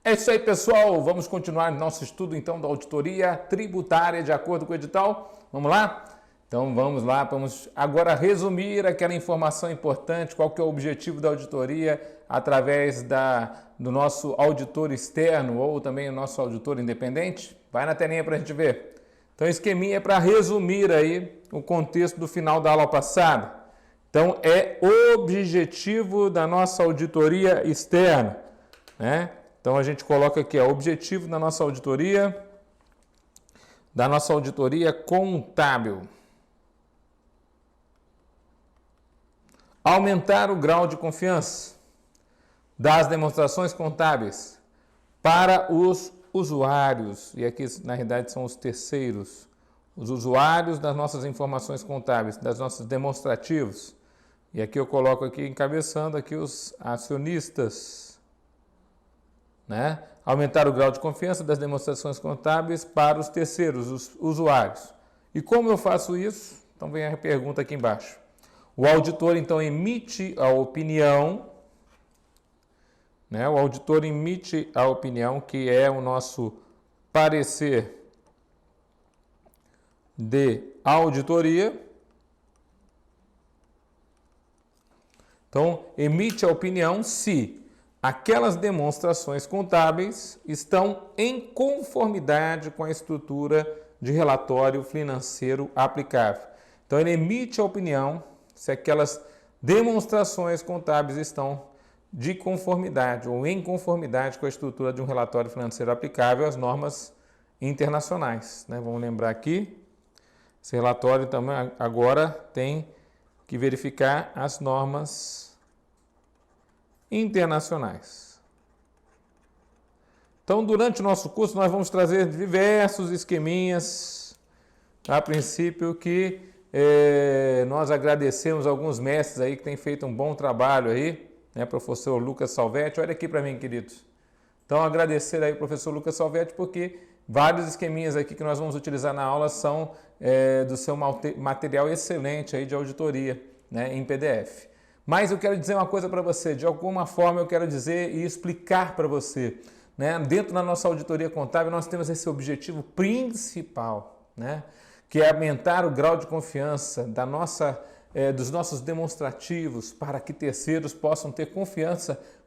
É isso aí, pessoal. Vamos continuar nosso estudo, então, da auditoria tributária de acordo com o edital. Vamos lá? Então, vamos lá. Vamos agora resumir aquela informação importante, qual que é o objetivo da auditoria através do nosso auditor externo ou também o nosso auditor independente. Vai na telinha para a gente ver. Então, esqueminha é para resumir aí o contexto do final da aula passada. Então, é o objetivo da nossa auditoria externa, né? Então, a gente coloca aqui, o objetivo da nossa auditoria contábil. Aumentar o grau de confiança das demonstrações contábeis para os usuários, e aqui, na realidade, são os terceiros, os usuários das nossas informações contábeis, das nossos demonstrativos. E aqui eu coloco aqui, encabeçando aqui os acionistas, né? Aumentar o grau de confiança das demonstrações contábeis para os terceiros, os usuários. E como eu faço isso? Então vem a pergunta aqui embaixo. O auditor, então, emite a opinião, né? O auditor emite a opinião, que é o nosso parecer de auditoria. Então, emite a opinião se aquelas demonstrações contábeis estão em conformidade com a estrutura de relatório financeiro aplicável. Então, ele emite a opinião se aquelas demonstrações contábeis estão de conformidade ou em conformidade com a estrutura de um relatório financeiro aplicável às normas internacionais, né? Vamos lembrar aqui, esse relatório também agora tem que verificar as normas internacionais. Então, durante o nosso curso, nós vamos trazer diversos esqueminhas, a princípio que nós agradecemos alguns mestres aí que têm feito um bom trabalho aí, né, professor Lucas Salvetti, olha aqui para mim, queridos. Então, agradecer aí ao professor Lucas Salvetti, porque vários esqueminhas aqui que nós vamos utilizar na aula são do seu material excelente aí de auditoria, né, em PDF. Mas eu quero dizer uma coisa para você, de alguma forma eu quero dizer e explicar para você, né? Dentro da nossa auditoria contábil nós temos esse objetivo principal, né? Que é aumentar o grau de confiança dos nossos demonstrativos para que terceiros possam ter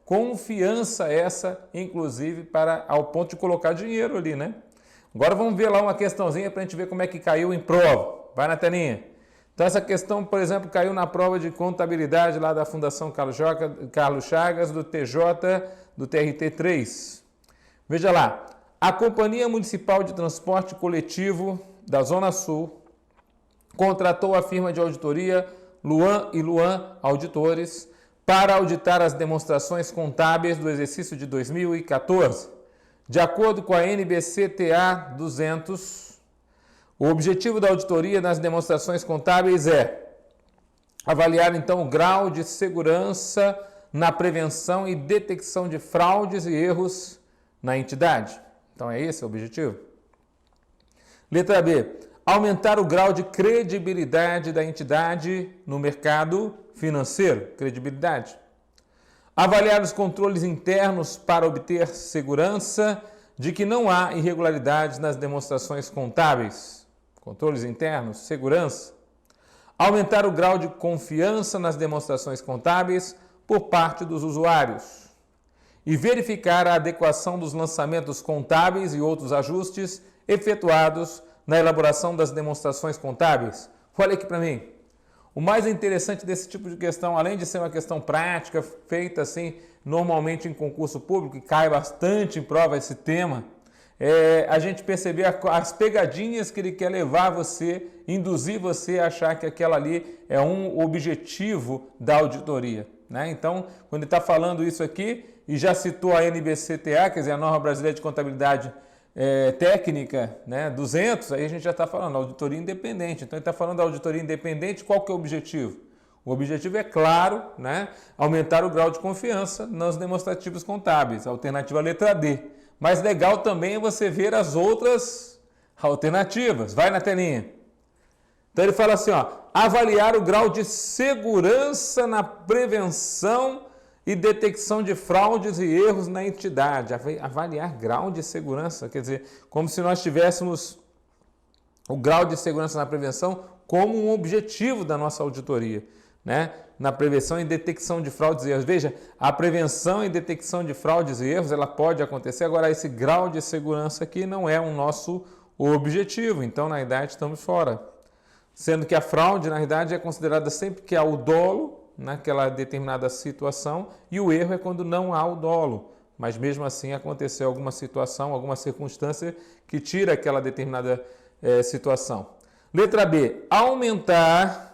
confiança essa, inclusive, ao ponto de colocar dinheiro ali, né? Agora vamos ver lá uma questãozinha para a gente ver como é que caiu em prova. Vai na telinha. Então, essa questão, por exemplo, caiu na prova de contabilidade lá da Fundação Carlos Chagas, do TJ, do TRT3. Veja lá, a Companhia Municipal de Transporte Coletivo da Zona Sul contratou a firma de auditoria Luan e Luan Auditores para auditar as demonstrações contábeis do exercício de 2014. De acordo com a NBC-TA 200, o objetivo da auditoria nas demonstrações contábeis é avaliar, então, o grau de segurança na prevenção e detecção de fraudes e erros na entidade. Então, é esse o objetivo. Letra B. Aumentar o grau de credibilidade da entidade no mercado financeiro. Credibilidade. Avaliar os controles internos para obter segurança de que não há irregularidades nas demonstrações contábeis. Controles internos, segurança. Aumentar o grau de confiança nas demonstrações contábeis por parte dos usuários. E verificar a adequação dos lançamentos contábeis e outros ajustes efetuados na elaboração das demonstrações contábeis. Olha aqui para mim. O mais interessante desse tipo de questão, além de ser uma questão prática, feita assim normalmente em concurso público, e cai bastante em prova esse tema, a gente perceber as pegadinhas que ele quer levar você, induzir você a achar que aquela ali é um objetivo da auditoria, né? Então, quando ele está falando isso aqui, e já citou a NBC-TA, quer dizer, a Norma Brasileira de Contabilidade Técnica, né, 200, aí a gente já está falando auditoria independente. Então, ele está falando da auditoria independente, qual que é o objetivo? O objetivo é claro, né, aumentar o grau de confiança nos demonstrativos contábeis, alternativa letra D. Mas legal também é você ver as outras alternativas. Vai na telinha. Então ele fala assim, avaliar o grau de segurança na prevenção e detecção de fraudes e erros na entidade. Avaliar grau de segurança, quer dizer, como se nós tivéssemos o grau de segurança na prevenção como um objetivo da nossa auditoria, né? Na prevenção e detecção de fraudes e erros. Veja, a prevenção e detecção de fraudes e erros, ela pode acontecer. Agora, esse grau de segurança aqui não é o nosso objetivo. Então, na verdade, estamos fora. Sendo que a fraude, na verdade, é considerada sempre que há o dolo naquela determinada situação e o erro é quando não há o dolo. Mas, mesmo assim, aconteceu alguma situação, alguma circunstância que tira aquela determinada situação. Letra B. Aumentar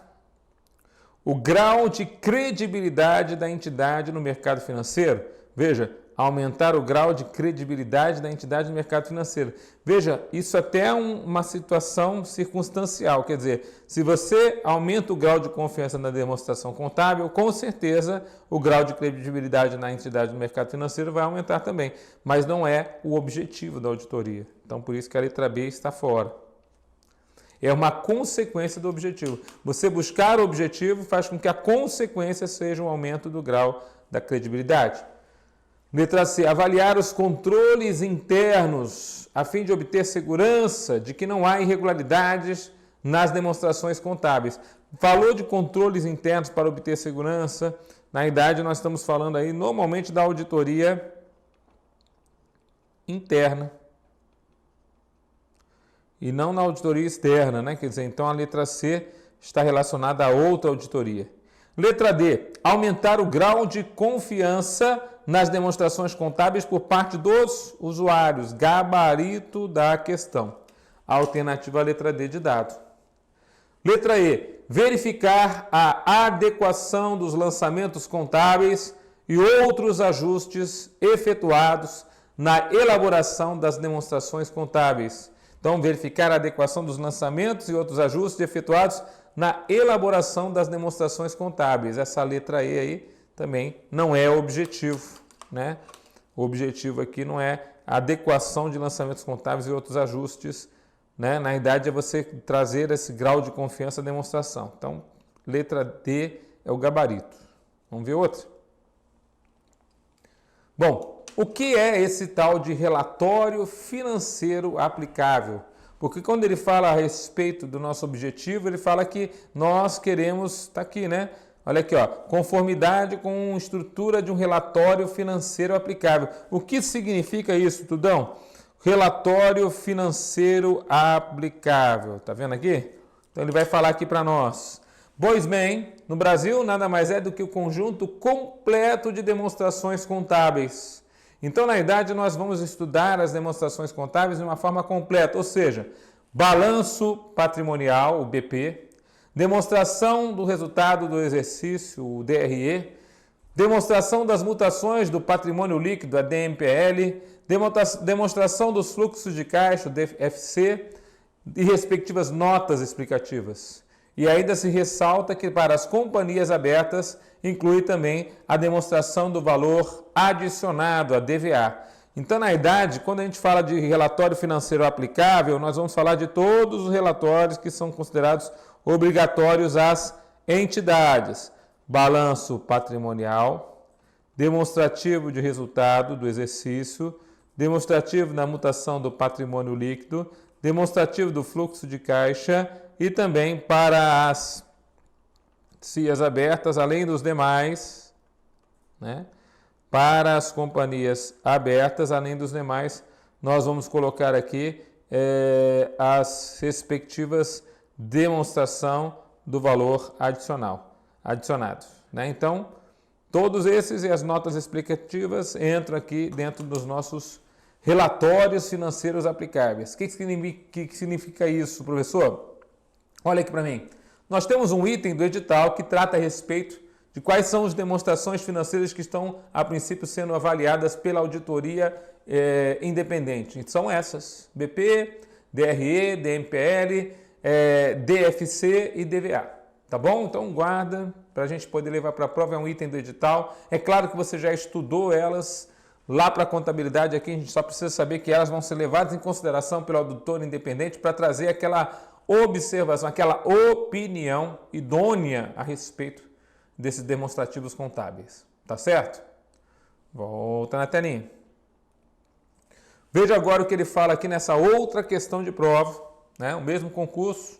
o grau de credibilidade da entidade no mercado financeiro. Veja, aumentar o grau de credibilidade da entidade no mercado financeiro. Veja, isso até é uma situação circunstancial. Quer dizer, se você aumenta o grau de confiança na demonstração contábil, com certeza o grau de credibilidade na entidade no mercado financeiro vai aumentar também. Mas não é o objetivo da auditoria. Então, por isso que a letra B está fora. É uma consequência do objetivo. Você buscar o objetivo faz com que a consequência seja um aumento do grau da credibilidade. Letra C. Avaliar os controles internos a fim de obter segurança de que não há irregularidades nas demonstrações contábeis. Falou de controles internos para obter segurança. Na verdade, nós estamos falando aí normalmente da auditoria interna. E não na auditoria externa, né? Quer dizer, então a letra C está relacionada a outra auditoria. Letra D. Aumentar o grau de confiança nas demonstrações contábeis por parte dos usuários. Gabarito da questão. A alternativa à letra D de dado. Letra E. Verificar a adequação dos lançamentos contábeis e outros ajustes efetuados na elaboração das demonstrações contábeis. Então, verificar a adequação dos lançamentos e outros ajustes efetuados na elaboração das demonstrações contábeis. Essa letra E aí também não é o objetivo, né? O objetivo aqui não é a adequação de lançamentos contábeis e outros ajustes, né? Na verdade, é você trazer esse grau de confiança à demonstração. Então, letra D é o gabarito. Vamos ver outra? Bom, o que é esse tal de relatório financeiro aplicável? Porque quando ele fala a respeito do nosso objetivo, ele fala que nós queremos, está aqui, né? Olha aqui, ó, conformidade com a estrutura de um relatório financeiro aplicável. O que significa isso, Tudão? Relatório financeiro aplicável. Tá vendo aqui? Então ele vai falar aqui para nós. BOISMEN, no Brasil, nada mais é do que o conjunto completo de demonstrações contábeis. Então, na verdade, nós vamos estudar as demonstrações contábeis de uma forma completa, ou seja, balanço patrimonial, o BP, demonstração do resultado do exercício, o DRE, demonstração das mutações do patrimônio líquido, a DMPL, demonstração dos fluxos de caixa, o DFC, e respectivas notas explicativas. E ainda se ressalta que para as companhias abertas inclui também a demonstração do valor adicionado, a DVA. Então, na verdade, quando a gente fala de relatório financeiro aplicável, nós vamos falar de todos os relatórios que são considerados obrigatórios às entidades. Balanço patrimonial, demonstrativo de resultado do exercício, demonstrativo da mutação do patrimônio líquido, demonstrativo do fluxo de caixa e também para as CIAs abertas, além dos demais, né? Para as companhias abertas, além dos demais, nós vamos colocar aqui as respectivas demonstração do valor adicionado, né? Então, todos esses e as notas explicativas entram aqui dentro dos nossos relatórios financeiros aplicáveis. O que significa isso, professor? Olha aqui para mim. Nós temos um item do edital que trata a respeito de quais são as demonstrações financeiras que estão, a princípio, sendo avaliadas pela auditoria independente. São essas: BP, DRE, DMPL, DFC e DVA. Tá bom? Então guarda para a gente poder levar para a prova, é um item do edital. É claro que você já estudou elas lá para a contabilidade, aqui a gente só precisa saber que elas vão ser levadas em consideração pelo auditor independente para trazer aquela observação, aquela opinião idônea a respeito desses demonstrativos contábeis. Tá certo? Volta na telinha. Veja agora o que ele fala aqui nessa outra questão de prova, né? O mesmo concurso,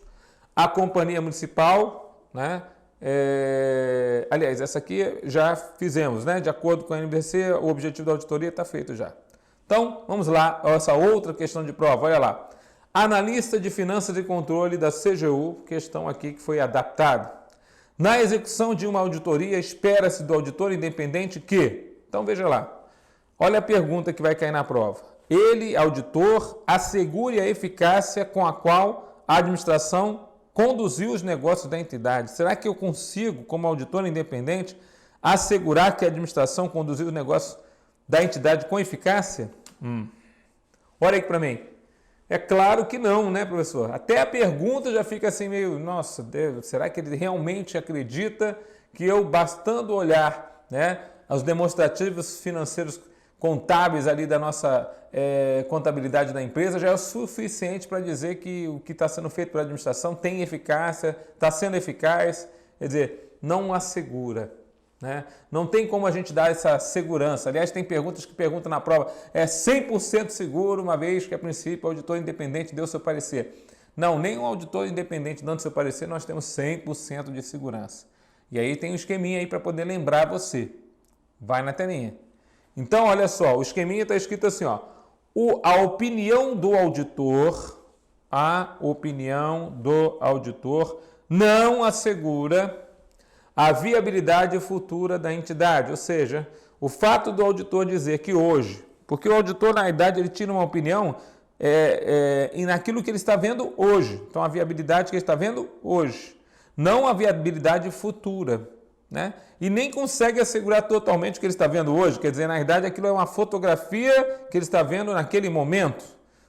a companhia municipal, né? Aliás, essa aqui já fizemos, né? De acordo com a NBC, o objetivo da auditoria está feito já. Então, vamos lá, essa outra questão de prova, olha lá. Analista de finanças e controle da CGU, questão aqui que foi adaptada. Na execução de uma auditoria, espera-se do auditor independente que... Então, veja lá. Olha a pergunta que vai cair na prova. Ele, auditor, assegure a eficácia com a qual a administração conduziu os negócios da entidade. Será que eu consigo, como auditor independente, assegurar que a administração conduziu os negócios da entidade com eficácia? Olha aqui para mim. É claro que não, né, professor? Até a pergunta já fica assim meio, nossa, Deus, será que ele realmente acredita que eu, bastando olhar, né, os demonstrativos financeiros contábeis ali da nossa contabilidade da empresa, já é o suficiente para dizer que o que está sendo feito pela administração tem eficácia, está sendo eficaz? Quer dizer, não assegura. Né? Não tem como a gente dar essa segurança. Aliás, tem perguntas que perguntam na prova, é 100% seguro, uma vez que a princípio o auditor independente deu seu parecer. Não, nem um auditor independente dando seu parecer, nós temos 100% de segurança. E aí tem um esqueminha aí para poder lembrar você. Vai na telinha. Então, olha só, o esqueminha está escrito assim, ó, a opinião do auditor não assegura a viabilidade futura da entidade, ou seja, o fato do auditor dizer que hoje, porque o auditor, na verdade, ele tira uma opinião naquilo que ele está vendo hoje, então a viabilidade que ele está vendo hoje, não a viabilidade futura, né? E nem consegue assegurar totalmente o que ele está vendo hoje, quer dizer, na verdade, aquilo é uma fotografia que ele está vendo naquele momento,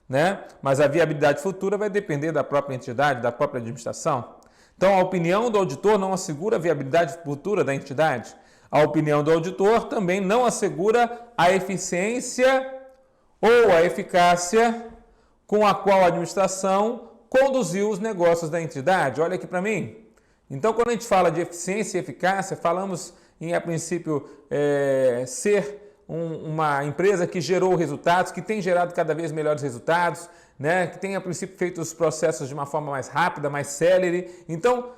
né? Mas a viabilidade futura vai depender da própria entidade, da própria administração. Então, a opinião do auditor não assegura a viabilidade futura da entidade. A opinião do auditor também não assegura a eficiência ou a eficácia com a qual a administração conduziu os negócios da entidade. Olha aqui para mim. Então, quando a gente fala de eficiência e eficácia, falamos em, a princípio, ser uma empresa que gerou resultados, que tem gerado cada vez melhores resultados, né, que tem, a princípio, feito os processos de uma forma mais rápida, mais célere. Então,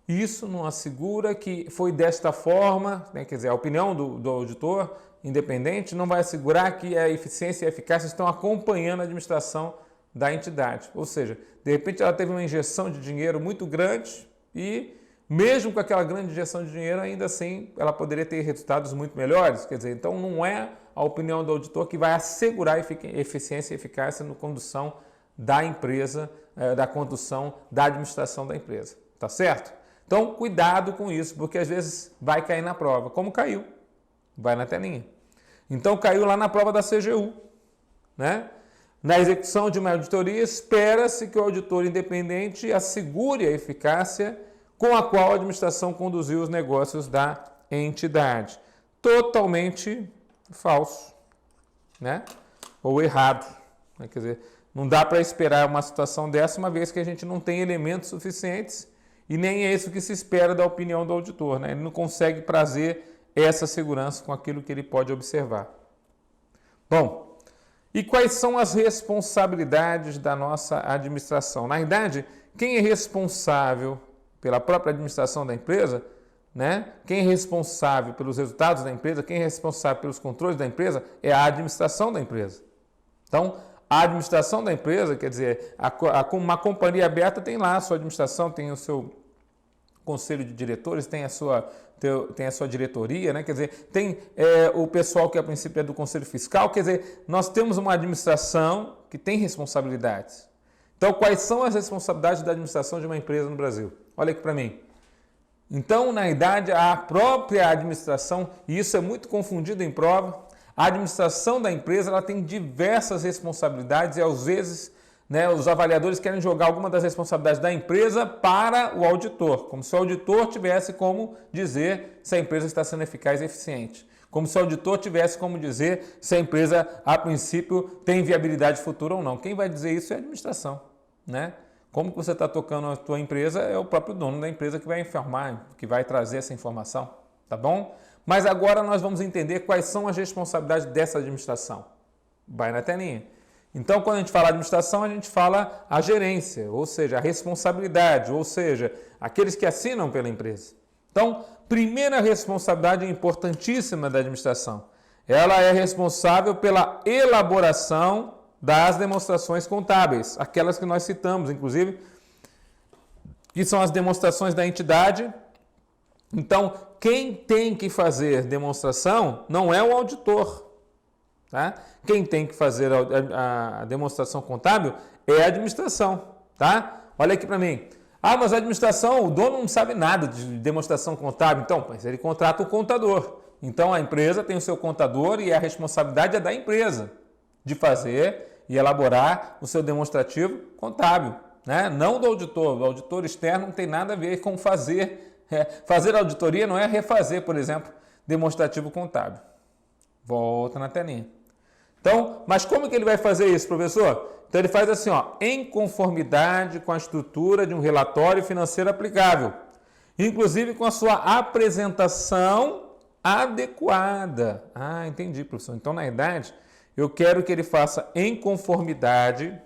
isso não assegura que foi desta forma, né, quer dizer, a opinião do auditor independente não vai assegurar que a eficiência e a eficácia estão acompanhando a administração da entidade. Ou seja, de repente ela teve uma injeção de dinheiro muito grande e, mesmo com aquela grande injeção de dinheiro, ainda assim ela poderia ter resultados muito melhores. Quer dizer, então não é a opinião do auditor que vai assegurar eficiência e eficácia na condução da empresa, da condução da administração da empresa. Tá certo? Então, cuidado com isso, porque às vezes vai cair na prova. Como caiu? Vai na telinha. Então, caiu lá na prova da CGU. Né? Na execução de uma auditoria, espera-se que o auditor independente assegure a eficácia com a qual a administração conduziu os negócios da entidade. Totalmente falso, né? Ou errado. Né? Quer dizer, não dá para esperar uma situação dessa, uma vez que a gente não tem elementos suficientes e nem é isso que se espera da opinião do auditor. Né? Ele não consegue trazer essa segurança com aquilo que ele pode observar. Bom, e quais são as responsabilidades da nossa administração? Na verdade, quem é responsável pela própria administração da empresa, né? Quem é responsável pelos resultados da empresa, quem é responsável pelos controles da empresa é a administração da empresa. Então, a administração da empresa, quer dizer, uma companhia aberta tem lá a sua administração, tem o seu conselho de diretores, tem a sua diretoria, né? Quer dizer, tem o pessoal que a princípio é do conselho fiscal, quer dizer, nós temos uma administração que tem responsabilidades. Então, quais são as responsabilidades da administração de uma empresa no Brasil? Olha aqui para mim. Então, na verdade, a própria administração, e isso é muito confundido em prova, a administração da empresa ela tem diversas responsabilidades e, às vezes, né, os avaliadores querem jogar alguma das responsabilidades da empresa para o auditor, como se o auditor tivesse como dizer se a empresa está sendo eficaz e eficiente. Como se o auditor tivesse como dizer se a empresa, a princípio, tem viabilidade futura ou não. Quem vai dizer isso é a administração, né? Como que você está tocando a tua empresa é o próprio dono da empresa que vai informar, que vai trazer essa informação, tá bom? Mas agora nós vamos entender quais são as responsabilidades dessa administração. Vai na telinha. Então, quando a gente fala administração, a gente fala a gerência, ou seja, a responsabilidade, ou seja, aqueles que assinam pela empresa. Então, primeira responsabilidade importantíssima da administração. Ela é responsável pela elaboração das demonstrações contábeis, aquelas que nós citamos, inclusive, que são as demonstrações da entidade. Então, quem tem que fazer demonstração não é o auditor. Tá? Quem tem que fazer a demonstração contábil é a administração. Tá? Olha aqui para mim. Ah, mas a administração, o dono não sabe nada de demonstração contábil. Então, mas ele contrata o contador. Então, a empresa tem o seu contador e a responsabilidade é da empresa de fazer e elaborar o seu demonstrativo contábil. Né? Não do auditor. O auditor externo não tem nada a ver com fazer. Fazer auditoria não é refazer, por exemplo, demonstrativo contábil. Volta na telinha. Então, mas como que ele vai fazer isso, professor? Então ele faz assim, ó, em conformidade com a estrutura de um relatório financeiro aplicável, inclusive com a sua apresentação adequada. Ah, entendi, professor. Então, na verdade, eu quero que ele faça em conformidade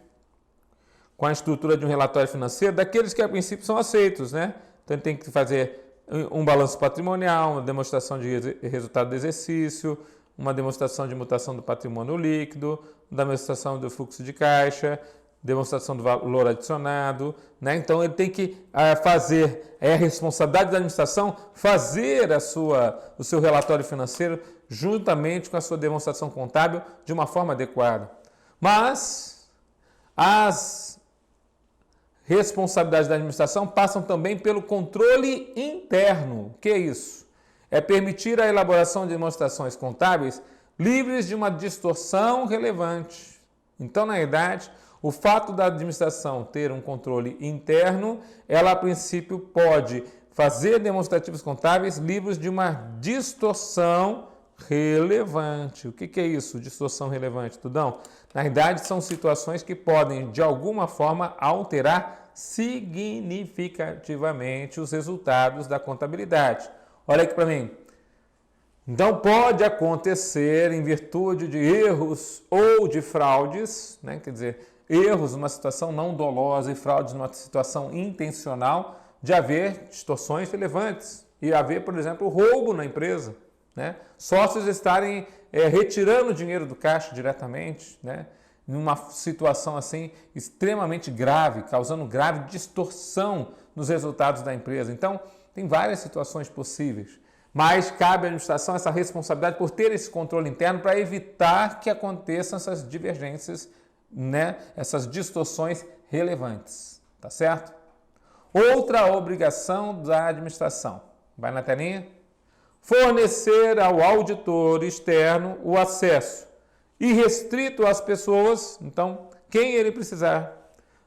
com a estrutura de um relatório financeiro daqueles que a princípio são aceitos, né? Então ele tem que fazer um balanço patrimonial, uma demonstração de resultado do exercício, uma demonstração de mutação do patrimônio líquido, demonstração do fluxo de caixa, demonstração do valor adicionado, né? Então ele tem que fazer, é a responsabilidade da administração fazer o seu relatório financeiro juntamente com a sua demonstração contábil de uma forma adequada. Mas as responsabilidades da administração passam também pelo controle interno. O que é isso? É permitir a elaboração de demonstrações contábeis livres de uma distorção relevante. Então, na verdade, o fato da administração ter um controle interno, ela a princípio pode fazer demonstrativos contábeis livres de uma distorção relevante. O que é isso, distorção relevante, Tudão? Na verdade, são situações que podem, de alguma forma, alterar significativamente os resultados da contabilidade. Olha aqui para mim. Então, pode acontecer, em virtude de erros ou de fraudes, né? Quer dizer, erros numa situação não dolosa e fraudes numa situação intencional, de haver distorções relevantes e haver, por exemplo, roubo na empresa. Né? Sócios estarem retirando dinheiro do caixa diretamente, né? Numa situação assim extremamente grave, causando grave distorção nos resultados da empresa. Então, tem várias situações possíveis, mas cabe à administração essa responsabilidade por ter esse controle interno para evitar que aconteçam essas divergências, né? Essas distorções relevantes, tá certo? Outra obrigação da administração, vai na telinha? Fornecer ao auditor externo o acesso irrestrito às pessoas, então, quem ele precisar,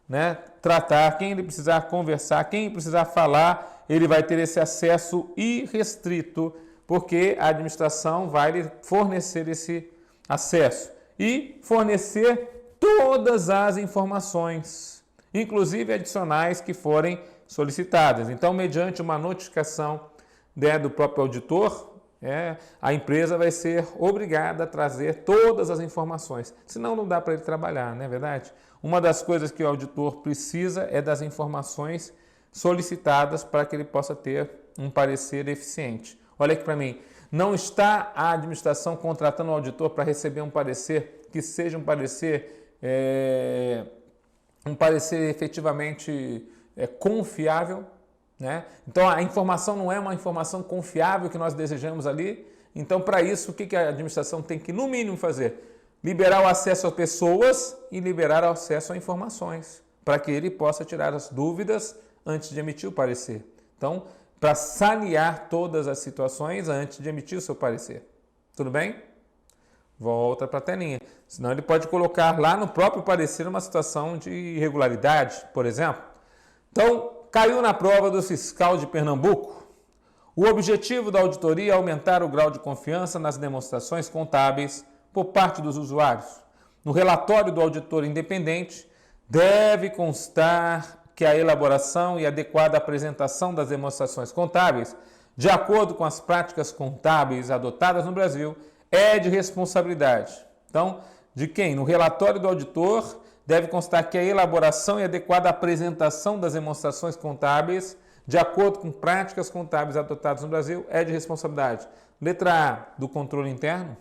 né, tratar, quem ele precisar conversar, quem ele precisar falar, ele vai ter esse acesso irrestrito, porque a administração vai lhe fornecer esse acesso e fornecer todas as informações, inclusive adicionais que forem solicitadas. Então, mediante uma notificação do próprio auditor, a empresa vai ser obrigada a trazer todas as informações. Senão não dá para ele trabalhar, não é verdade? Uma das coisas que o auditor precisa é das informações solicitadas para que ele possa ter um parecer eficiente. Olha aqui para mim, não está a administração contratando o auditor para receber um parecer que seja um parecer efetivamente confiável, né? Então, a informação não é uma informação confiável que nós desejamos ali. Então, para isso, o que a administração tem que, no mínimo, fazer? Liberar o acesso a pessoas e liberar o acesso a informações, para que ele possa tirar as dúvidas antes de emitir o parecer. Então, para sanear todas as situações antes de emitir o seu parecer. Tudo bem? Volta para a telinha. Senão, ele pode colocar lá no próprio parecer uma situação de irregularidade, por exemplo. Então, caiu na prova do fiscal de Pernambuco. O objetivo da auditoria é aumentar o grau de confiança nas demonstrações contábeis por parte dos usuários. No relatório do auditor independente, deve constar que a elaboração e adequada apresentação das demonstrações contábeis de acordo com as práticas contábeis adotadas no Brasil, é de responsabilidade. Então, de quem? No relatório do auditor, deve constar que a elaboração e adequada apresentação das demonstrações contábeis, de acordo com práticas contábeis adotadas no Brasil, é de responsabilidade. Letra A, do controle interno.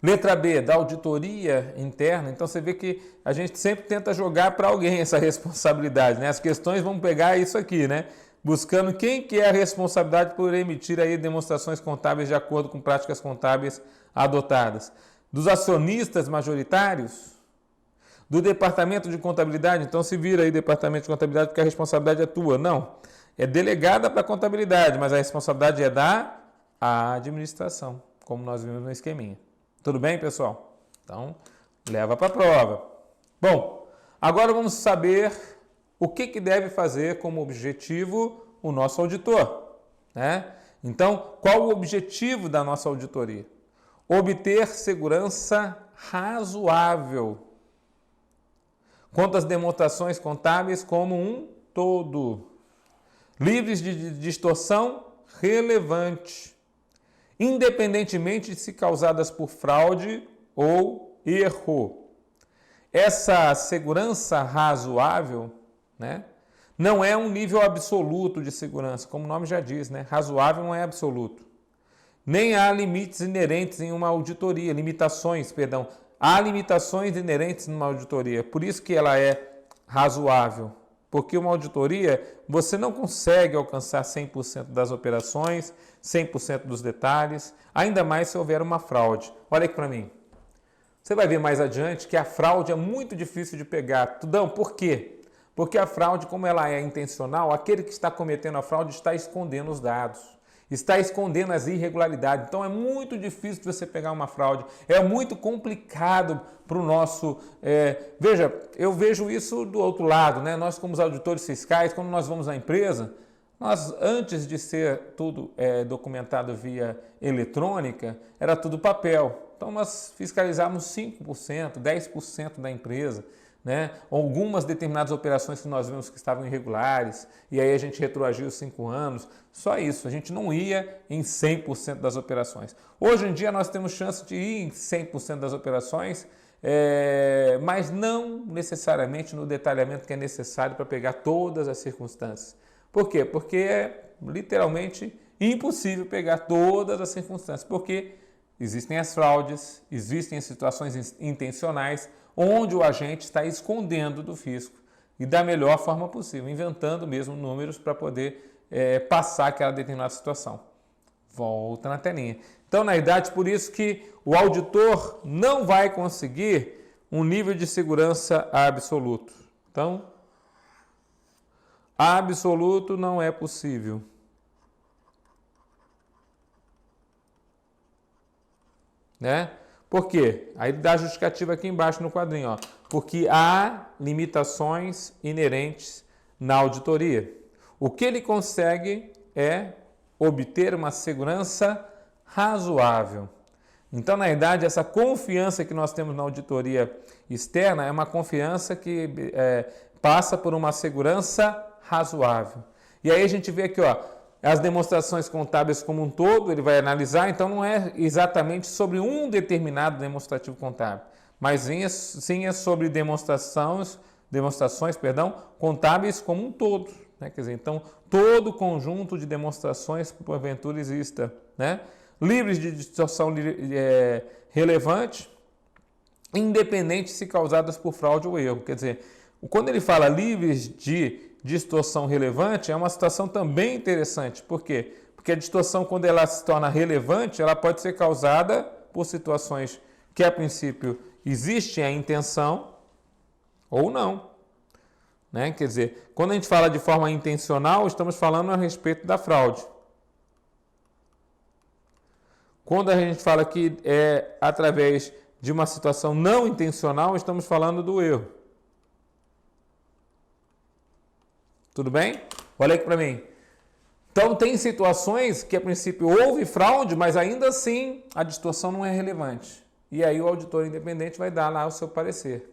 Letra B, da auditoria interna. Então, você vê que a gente sempre tenta jogar para alguém essa responsabilidade, né? As questões vão pegar isso aqui, né? Buscando quem que é a responsabilidade por emitir aí demonstrações contábeis de acordo com práticas contábeis adotadas. Dos acionistas majoritários, do departamento de contabilidade. Então, se vira aí departamento de contabilidade porque a responsabilidade é tua. Não, é delegada para a contabilidade, mas a responsabilidade é da administração, como nós vimos no esqueminha. Tudo bem, pessoal? Então, leva para a prova. Bom, agora vamos saber o que deve fazer como objetivo o nosso auditor, né? Então, qual o objetivo da nossa auditoria? Obter segurança razoável quanto às demonstrações contábeis como um todo, livres de distorção relevante, independentemente de se causadas por fraude ou erro. Essa segurança razoável, né, não é um nível absoluto de segurança, como o nome já diz, né? Razoável não é absoluto. Nem há limites inerentes em uma auditoria, há limitações inerentes numa auditoria, por isso que ela é razoável, porque uma auditoria você não consegue alcançar 100% das operações, 100% dos detalhes, ainda mais se houver uma fraude. Olha aqui para mim. Você vai ver mais adiante que a fraude é muito difícil de pegar. Tudão, por quê? Porque a fraude, como ela é intencional, aquele que está cometendo a fraude está escondendo os dados, está escondendo as irregularidades. Então é muito difícil de você pegar uma fraude, é muito complicado para o nosso... Veja, eu vejo isso do outro lado, né? Nós como auditores fiscais, quando nós vamos à empresa, nós antes de ser tudo documentado via eletrônica, era tudo papel. Então nós fiscalizávamos 5%, 10% da empresa, né? Algumas determinadas operações que nós vimos que estavam irregulares, e aí a gente retroagiu 5 anos, só isso, a gente não ia em 100% das operações. Hoje em dia nós temos chance de ir em 100% das operações, mas não necessariamente no detalhamento que é necessário para pegar todas as circunstâncias. Por quê? Porque é literalmente impossível pegar todas as circunstâncias, porque existem as fraudes, existem as situações intencionais, onde o agente está escondendo do fisco e da melhor forma possível, inventando mesmo números para poder passar aquela determinada situação. Volta na telinha. Então, na verdade, por isso que o auditor não vai conseguir um nível de segurança absoluto. Então, absoluto não é possível. Né? Por quê? Aí dá a justificativa aqui embaixo no quadrinho, ó. Porque há limitações inerentes na auditoria. O que ele consegue é obter uma segurança razoável. Então, na verdade, essa confiança que nós temos na auditoria externa é uma confiança que passa por uma segurança razoável. E aí a gente vê aqui, ó, as demonstrações contábeis como um todo, ele vai analisar, então não é exatamente sobre um determinado demonstrativo contábil, mas sim é sobre demonstrações contábeis como um todo. Né? Quer dizer, então, todo o conjunto de demonstrações que porventura exista, né? Livres de distorção relevante, independente se causadas por fraude ou erro. Quer dizer, quando ele fala livres de distorção relevante, é uma situação também interessante. Por quê? Porque a distorção, quando ela se torna relevante, ela pode ser causada por situações que, a princípio, existe a intenção ou não. Né? Quer dizer, quando a gente fala de forma intencional, estamos falando a respeito da fraude. Quando a gente fala que é através de uma situação não intencional, estamos falando do erro. Tudo bem? Olha aqui para mim. Então, tem situações que, a princípio, houve fraude, mas ainda assim a distorção não é relevante. E aí o auditor independente vai dar lá o seu parecer.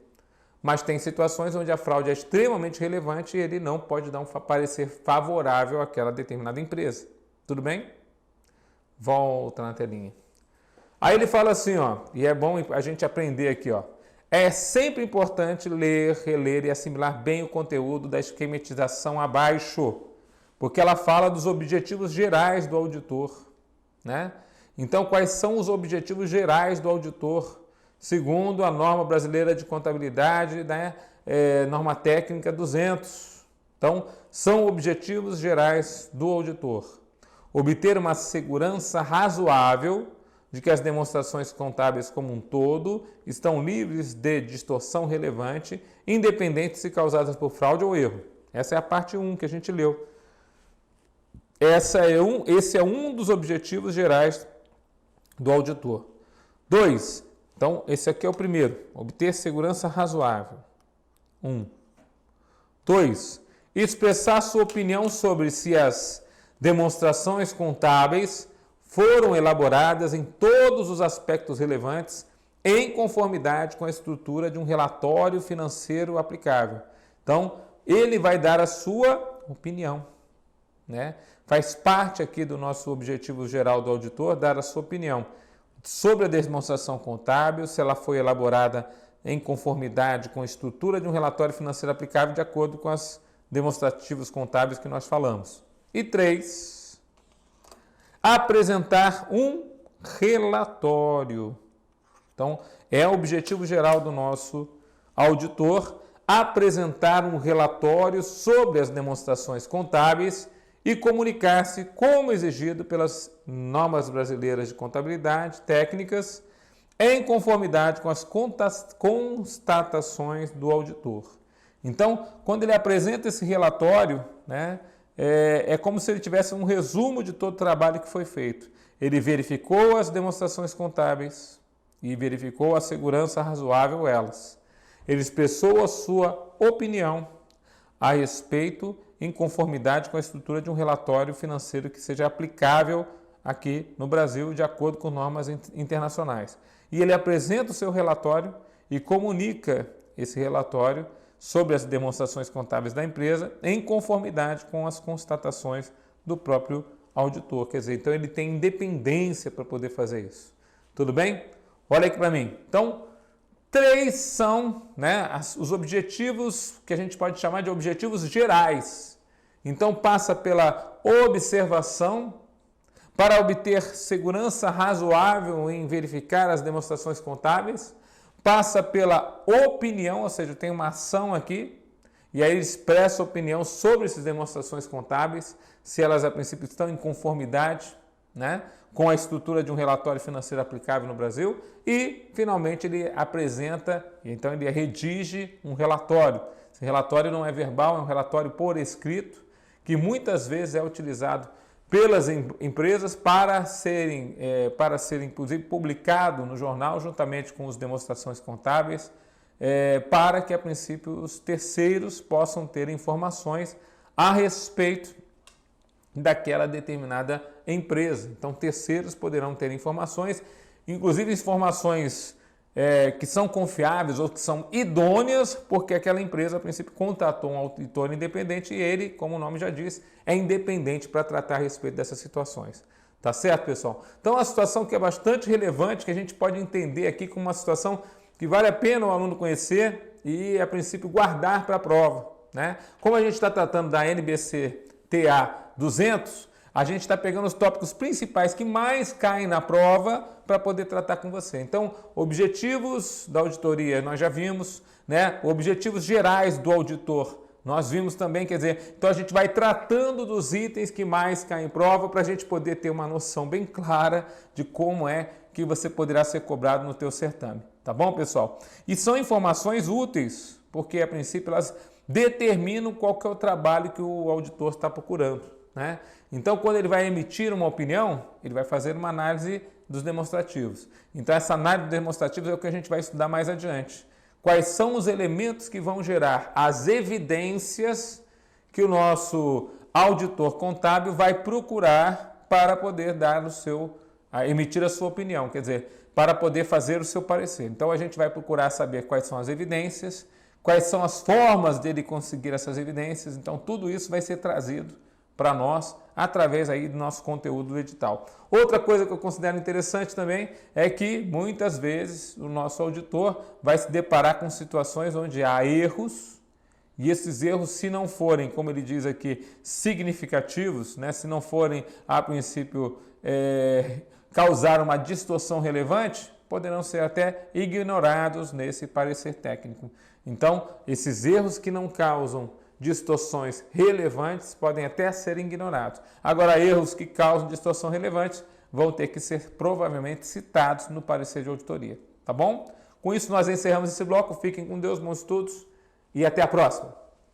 Mas tem situações onde a fraude é extremamente relevante e ele não pode dar um parecer favorável àquela determinada empresa. Tudo bem? Volta na telinha. Aí ele fala assim, ó, e é bom a gente aprender aqui, ó. É sempre importante ler, reler e assimilar bem o conteúdo da esquematização abaixo, porque ela fala dos objetivos gerais do auditor, né? Então, quais são os objetivos gerais do auditor, segundo a norma brasileira de contabilidade, né? Norma técnica 200. Então, são objetivos gerais do auditor. Obter uma segurança razoável de que as demonstrações contábeis como um todo estão livres de distorção relevante, independente se causadas por fraude ou erro. Essa é a parte 1 que a gente leu. Esse é um dos objetivos gerais do auditor. 2. Então, esse aqui é o primeiro. Obter segurança razoável. 1. 2. Expressar sua opinião sobre se as demonstrações contábeis foram elaboradas em todos os aspectos relevantes em conformidade com a estrutura de um relatório financeiro aplicável. Então, ele vai dar a sua opinião, né? Faz parte aqui do nosso objetivo geral do auditor dar a sua opinião sobre a demonstração contábil, se ela foi elaborada em conformidade com a estrutura de um relatório financeiro aplicável de acordo com as demonstrativos contábeis que nós falamos. E 3, apresentar um relatório. Então, é o objetivo geral do nosso auditor apresentar um relatório sobre as demonstrações contábeis e comunicar-se como exigido pelas normas brasileiras de contabilidade técnicas em conformidade com as constatações do auditor. Então, quando ele apresenta esse relatório, né, é como se ele tivesse um resumo de todo o trabalho que foi feito. Ele verificou as demonstrações contábeis e verificou a segurança razoável elas. Ele expressou a sua opinião a respeito em conformidade com a estrutura de um relatório financeiro que seja aplicável aqui no Brasil de acordo com normas internacionais. E ele apresenta o seu relatório e comunica esse relatório sobre as demonstrações contábeis da empresa em conformidade com as constatações do próprio auditor. Quer dizer, então ele tem independência para poder fazer isso. Tudo bem? Olha aqui para mim. Então, 3 são, né, os objetivos que a gente pode chamar de objetivos gerais. Então, passa pela observação para obter segurança razoável em verificar as demonstrações contábeis, passa pela opinião, ou seja, tem uma ação aqui, e aí ele expressa opinião sobre essas demonstrações contábeis, se elas a princípio estão em conformidade, né, com a estrutura de um relatório financeiro aplicável no Brasil, e finalmente ele apresenta, então ele redige um relatório. Esse relatório não é verbal, é um relatório por escrito, que muitas vezes é utilizado pelas empresas para serem inclusive publicado no jornal juntamente com as demonstrações contábeis, para que a princípio os terceiros possam ter informações a respeito daquela determinada empresa. Então terceiros poderão ter informações, inclusive informações que são confiáveis ou que são idôneas, porque aquela empresa, a princípio, contratou um auditor independente e ele, como o nome já diz, é independente para tratar a respeito dessas situações. Tá certo, pessoal? Então, uma situação que é bastante relevante, que a gente pode entender aqui como uma situação que vale a pena o aluno conhecer e, a princípio, guardar para a prova, né? Como a gente está tratando da NBC-TA 200, a gente está pegando os tópicos principais que mais caem na prova para poder tratar com você. Então, objetivos da auditoria nós já vimos, né? Objetivos gerais do auditor nós vimos também, quer dizer, então a gente vai tratando dos itens que mais caem em prova para a gente poder ter uma noção bem clara de como é que você poderá ser cobrado no teu certame. Tá bom, pessoal? E são informações úteis, porque a princípio elas determinam qual que é o trabalho que o auditor está procurando, né? Então, quando ele vai emitir uma opinião, ele vai fazer uma análise dos demonstrativos. Então, essa análise dos demonstrativos é o que a gente vai estudar mais adiante. Quais são os elementos que vão gerar as evidências que o nosso auditor contábil vai procurar para poder dar emitir a sua opinião, quer dizer, para poder fazer o seu parecer. Então, a gente vai procurar saber quais são as evidências, quais são as formas dele conseguir essas evidências. Então, tudo isso vai ser trazido para nós através aí do nosso conteúdo do edital. Outra coisa que eu considero interessante também é que muitas vezes o nosso auditor vai se deparar com situações onde há erros, e esses erros, se não forem, como ele diz aqui, significativos, né, se não forem, a princípio, causar uma distorção relevante, poderão ser até ignorados nesse parecer técnico. Então, esses erros que não causam distorções relevantes podem até ser ignorados. Agora, erros que causam distorção relevante vão ter que ser provavelmente citados no parecer de auditoria. Tá bom? Com isso, nós encerramos esse bloco. Fiquem com Deus, bons estudos e até a próxima.